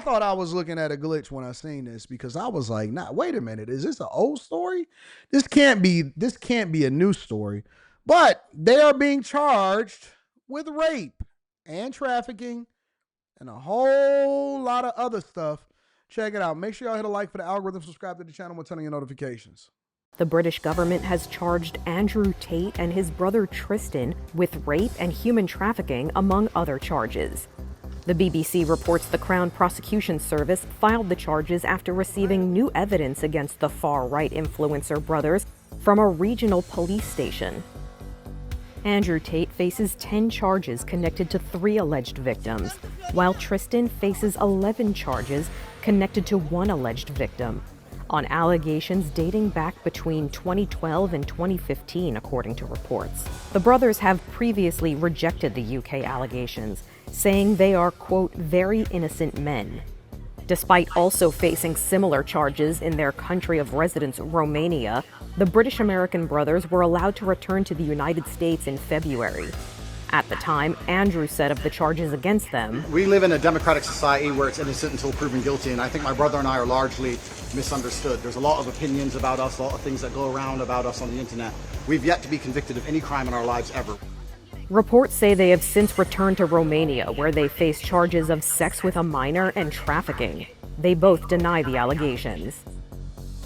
thought I was looking at a glitch when I seen this because I was like, nah, wait a minute. Is this an old story? This can't be a new story. But they are being charged with rape and trafficking and a whole lot of other stuff. Check it out. Make sure y'all hit a like for the algorithm, subscribe to the channel, and turn on your notifications. The British government has charged Andrew Tate and his brother Tristan with rape and human trafficking, among other charges. The BBC reports the Crown Prosecution Service filed the charges after receiving new evidence against the far-right influencer brothers from a regional police station. Andrew Tate faces 10 charges connected to 3 alleged victims, while Tristan faces 11 charges connected to 1 alleged victim, on allegations dating back between 2012 and 2015, according to reports. The brothers have previously rejected the UK allegations, saying they are, quote, very innocent men. Despite also facing similar charges in their country of residence, Romania, the British-American brothers were allowed to return to the United States in February. At the time, Andrew said of the charges against them, "We live in a democratic society where it's innocent until proven guilty, and I think my brother and I are largely misunderstood. There's a lot of opinions about us, a lot of things that go around about us on the internet. We've yet to be convicted of any crime in our lives ever." Reports say they have since returned to Romania, where they face charges of sex with a minor and trafficking. They both deny the allegations.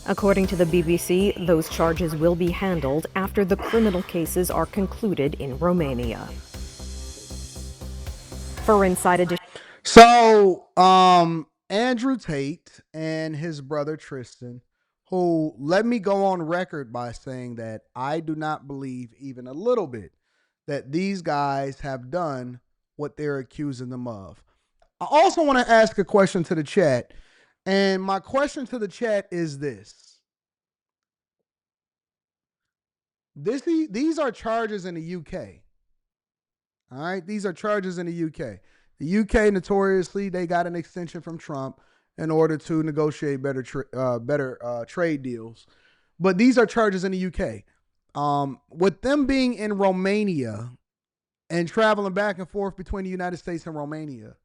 According to the BBC, those charges will be handled after the criminal cases are concluded in Romania. For Inside Edition. So, Andrew Tate and his brother Tristan, who, let me go on record by saying that I do not believe even a little bit that these guys have done what they're accusing them of. I also want to ask a question to the chat, and my question to the chat is this. These are charges in the UK. All right, these are charges in the UK. The UK notoriously, they got an extension from Trump in order to negotiate better trade deals. But these are charges in the UK. With them being in Romania and traveling back and forth between the United States and Romania,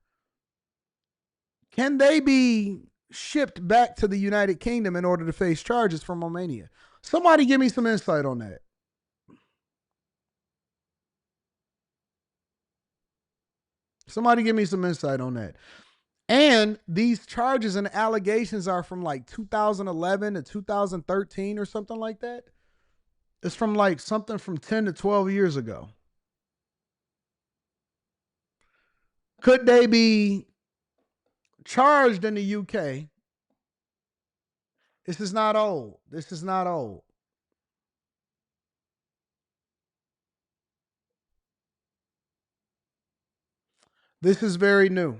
can they be shipped back to the United Kingdom in order to face charges from Romania? Somebody give me some insight on that. Somebody give me some insight on that. And these charges and allegations are from like 2011 to 2013 or something like that. It's from like something from 10 to 12 years ago. Could they be charged in the UK? This is not old. This is not old. This is very new.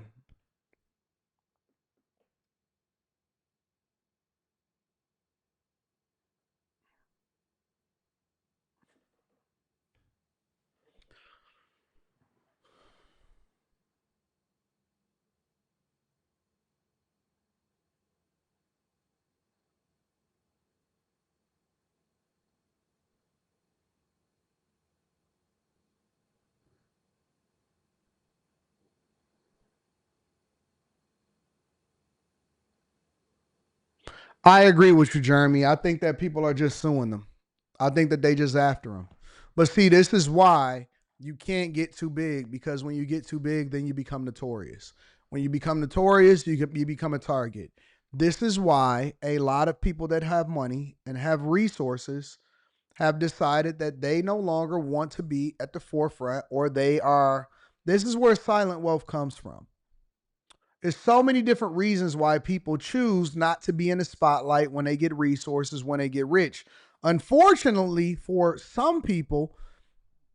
I agree with you, Jeremy. I think that people are just suing them. I think that they just after them. But see, this is why you can't get too big, because when you get too big, then you become notorious. When you become notorious, you become a target. This is why a lot of people that have money and have resources have decided that they no longer want to be at the forefront, or they are. This is where silent wealth comes from. There's so many different reasons why people choose not to be in the spotlight when they get resources, when they get rich. Unfortunately, for some people,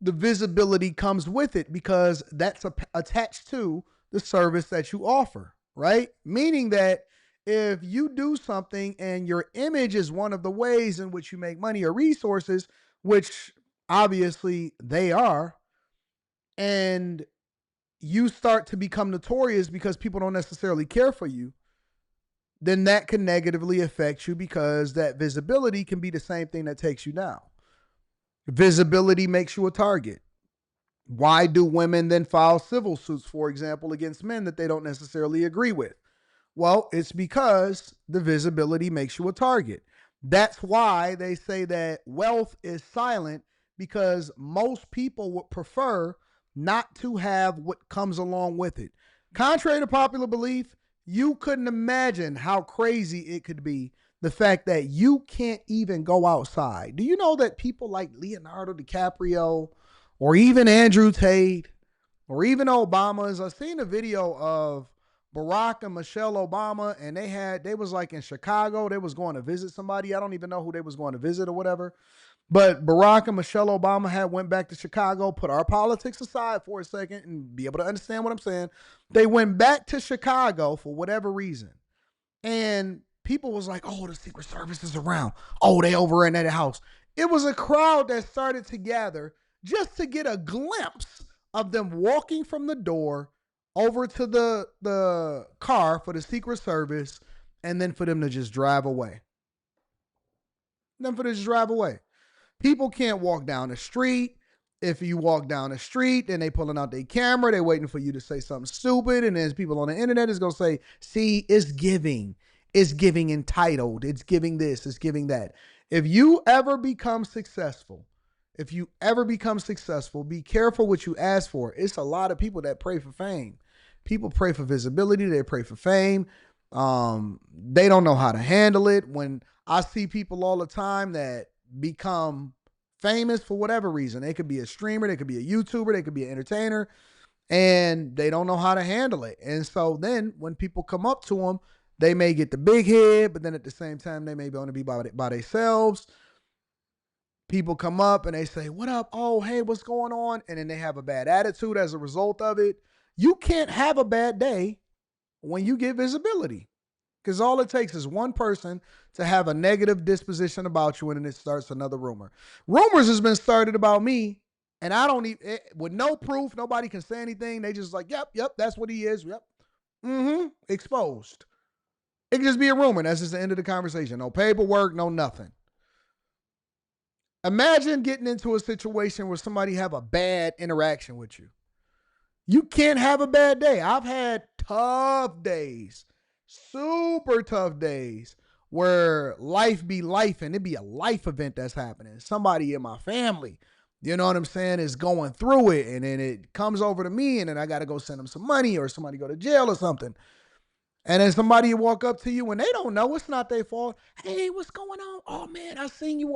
the visibility comes with it because that's attached to the service that you offer, right? Meaning that if you do something and your image is one of the ways in which you make money or resources, which obviously they are, and you start to become notorious because people don't necessarily care for you, then that can negatively affect you, because that visibility can be the same thing that takes you down. Visibility makes you a target. Why do women then file civil suits, for example, against men that they don't necessarily agree with? Well, it's because the visibility makes you a target. That's why they say that wealth is silent, because most people would prefer not to have what comes along with it. Contrary to popular belief, you couldn't imagine how crazy it could be, the fact that you can't even go outside. Do you know that people like Leonardo DiCaprio or even Andrew Tate or even Obama's? I've seen a video of Barack and Michelle Obama, and they was like in Chicago. They was going to visit somebody. I don't even know who they was going to visit or whatever. But Barack and Michelle Obama had went back to Chicago, put our politics aside for a second and be able to understand what I'm saying. They went back to Chicago for whatever reason. And people was like, oh, the Secret Service is around. Oh, they over in that house. It was a crowd that started to gather just to get a glimpse of them walking from the door over to the car for the Secret Service, and then for them to just drive away. People can't walk down the street. If you walk down the street, then they pulling out their camera. They waiting for you to say something stupid. And then people on the internet is going to say, see, it's giving. It's giving entitled. It's giving this. It's giving that. If you ever become successful, be careful what you ask for. It's a lot of people that pray for fame. People pray for visibility. They pray for fame. They don't know how to handle it. When I see people all the time that become famous for whatever reason, they could be a streamer, they could be a YouTuber, they could be an entertainer, and they don't know how to handle it. And so then when people come up to them, they may get the big head, but then at the same time, they may want to be by themselves. People come up and they say, what up? Oh, hey, what's going on? And then they have a bad attitude as a result of it. You can't have a bad day when you get visibility, because all it takes is one person to have a negative disposition about you, and then it starts another rumor. Rumors has been started about me, and I don't even, with no proof, nobody can say anything. They just like, yep, that's what he is. Yep. Exposed. It can just be a rumor. That's just the end of the conversation. No paperwork, no nothing. Imagine getting into a situation where somebody have a bad interaction with you. You can't have a bad day. I've had tough days, super tough days, where life be life and it be a life event that's happening. Somebody in my family, you know what I'm saying, is going through it, and then it comes over to me, and then I got to go send them some money, or somebody go to jail or something. And then somebody walk up to you and they don't know, it's not their fault. Hey, what's going on? Oh man, I seen you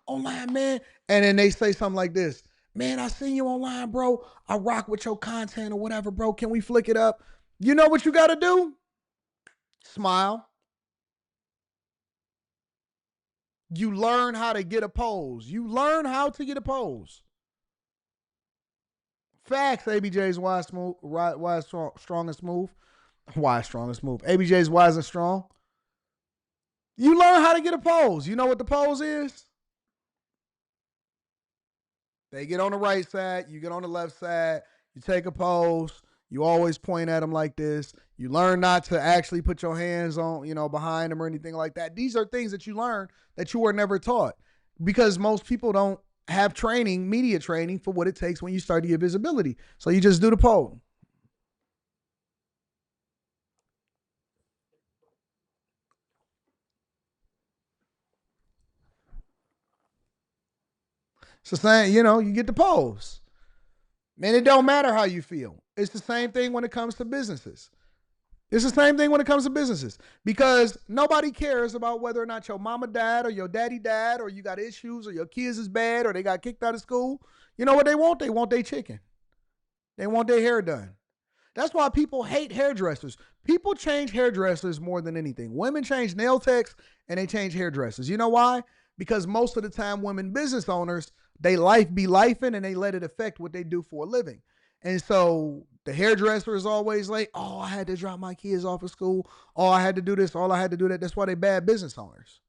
online, man. And then they say something like this: man, I seen you online, bro. I rock with your content or whatever, bro. Can we flick it up? You know what you got to do? Smile. You learn how to get a pose. Facts, ABJ's wise, smooth, wise, strong and smooth. Wise, strong and smooth. ABJ's wise and strong. You learn how to get a pose. You know what the pose is? They get on the right side, you get on the left side, you take a pose, you always point at them like this. You learn not to actually put your hands on, behind them or anything like that. These are things that you learn that you were never taught, because most people don't have training, media training, for what it takes when you start to get visibility. So you just do the pose. So saying, you get the pose. Man, it don't matter how you feel. It's the same thing when it comes to businesses. Because nobody cares about whether or not your mama died or your daddy died or you got issues or your kids is bad or they got kicked out of school. You know what they want? They want their chicken. They want their hair done. That's why people hate hairdressers. People change hairdressers more than anything. Women change nail techs and they change hairdressers. You know why? Because most of the time, women business owners, they life be lifing and they let it affect what they do for a living. And so the hairdresser is always like, oh, I had to drop my kids off of school. Oh, I had to do this. Oh, I had to do that. That's why they're bad business owners.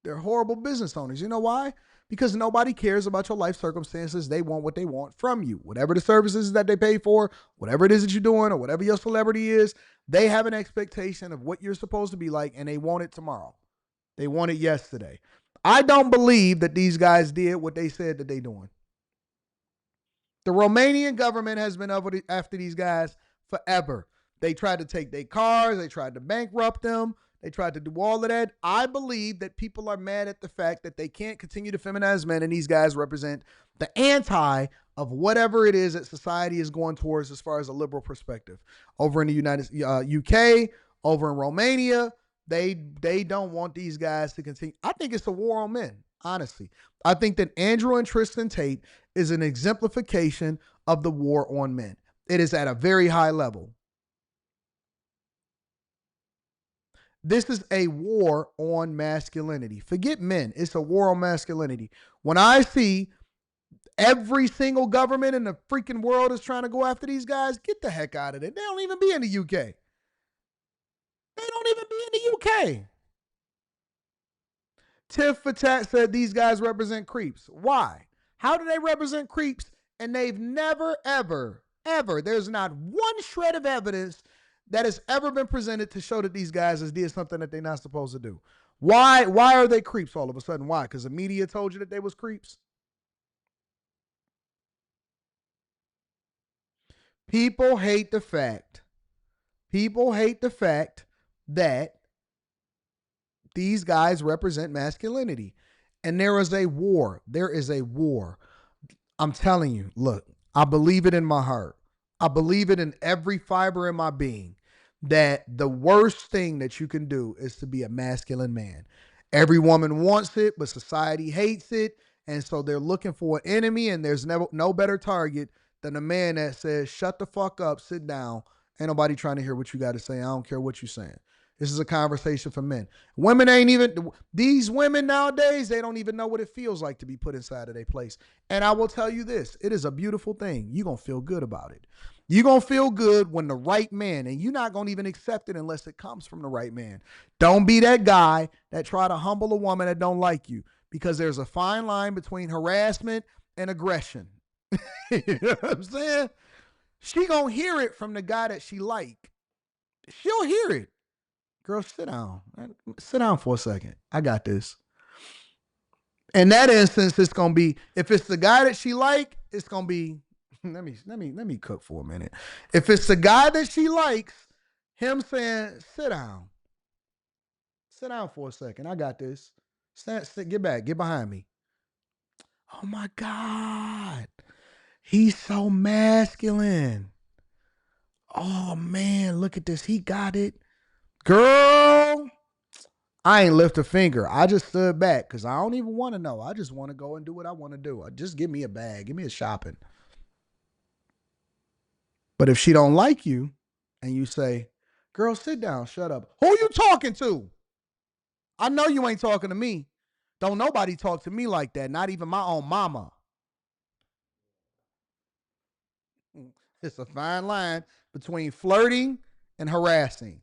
They're horrible business owners. You know why? Because nobody cares about your life circumstances. They want what they want from you. Whatever the services that they pay for, whatever it is that you're doing, or whatever your celebrity is, they have an expectation of what you're supposed to be like, and they want it tomorrow. They want it yesterday. I don't believe that these guys did what they said that they're doing. The Romanian government has been after these guys forever. They tried to take their cars. They tried to bankrupt them. They tried to do all of that. I believe that people are mad at the fact that they can't continue to feminize men, and these guys represent the anti of whatever it is that society is going towards as far as a liberal perspective. Over in the UK, over in Romania, they don't want these guys to continue. I think it's a war on men, honestly. I think that Andrew and Tristan Tate is an exemplification of the war on men. It is at a very high level. This is a war on masculinity. Forget men. It's a war on masculinity. When I see every single government in the freaking world is trying to go after these guys, get the heck out of it. They don't even be in the UK. They don't even be in the UK. Tiff for Tat said these guys represent creeps. Why? How do they represent creeps? And they've never, ever, there's not one shred of evidence that has ever been presented to show that these guys has did something that they're not supposed to do. Why are they creeps all of a sudden? Why? Because the media told you that they was creeps? People hate the fact that these guys represent masculinity. And there is a war. There is a war. I'm telling you, look, I believe it in my heart. I believe it in every fiber in my being that the worst thing that you can do is to be a masculine man. Every woman wants it, but society hates it. And so they're looking for an enemy, and there's no better target than a man that says, shut the fuck up, sit down. Ain't nobody trying to hear what you got to say. I don't care what you're saying. This is a conversation for men. Women ain't even, these women nowadays, they don't even know what it feels like to be put inside of their place. And I will tell you this, it is a beautiful thing. You're going to feel good about it. You're going to feel good when the right man, and you're not going to even accept it unless it comes from the right man. Don't be that guy that try to humble a woman that don't like you, because there's a fine line between harassment and aggression. You know what I'm saying? She going to hear it from the guy that she like. She'll hear it. Girl, sit down. Sit down for a second. I got this. In that instance, it's gonna be, if it's the guy that she like, it's gonna be, let me cook for a minute. If it's the guy that she likes, him saying, sit down. Sit down for a second. I got this. Sit, get back. Get behind me. Oh my God. He's so masculine. Oh man, look at this. He got it. Girl, I ain't lift a finger. I just stood back because I don't even want to know. I just want to go and do what I want to do. Just give me a bag. Give me a shopping. But if she don't like you and you say, girl, sit down, shut up. Who you talking to? I know you ain't talking to me. Don't nobody talk to me like that. Not even my own mama. It's a fine line between flirting and harassing.